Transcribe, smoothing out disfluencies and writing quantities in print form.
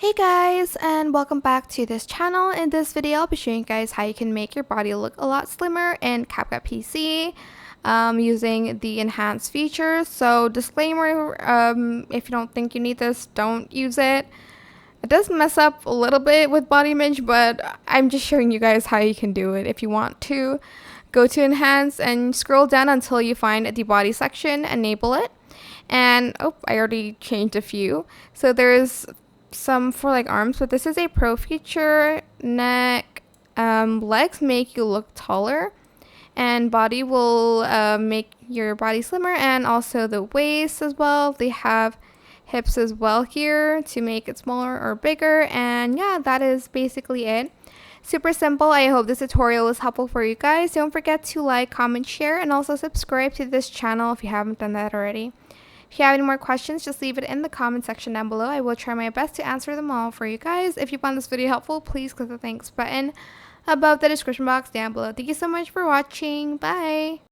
Hey guys, and welcome back to this channel. In this video, I'll be showing you guys how you can make your body look a lot slimmer in CapCut PC using the enhanced features. So disclaimer, if you don't think you need this, don't use it. It does mess up a little bit with body image, but I'm just showing you guys how you can do it. If you want to, go to enhance and scroll down until you find the body section, enable it. And oh, I already changed a few. So there's some for like arms, but this is a pro feature. Neck, legs make you look taller, and body will make your body slimmer, and also the waist as well. They have hips as well here to make it smaller or bigger, and yeah, that is basically it. Super simple. I hope this tutorial was helpful for you guys. Don't forget to like, comment, share, and also subscribe to this channel if you haven't done that already. If you have any more questions, just leave it in the comment section down below. I will try my best to answer them all for you guys. If you found this video helpful, please click the thanks button above the description box down below. Thank you so much for watching. Bye!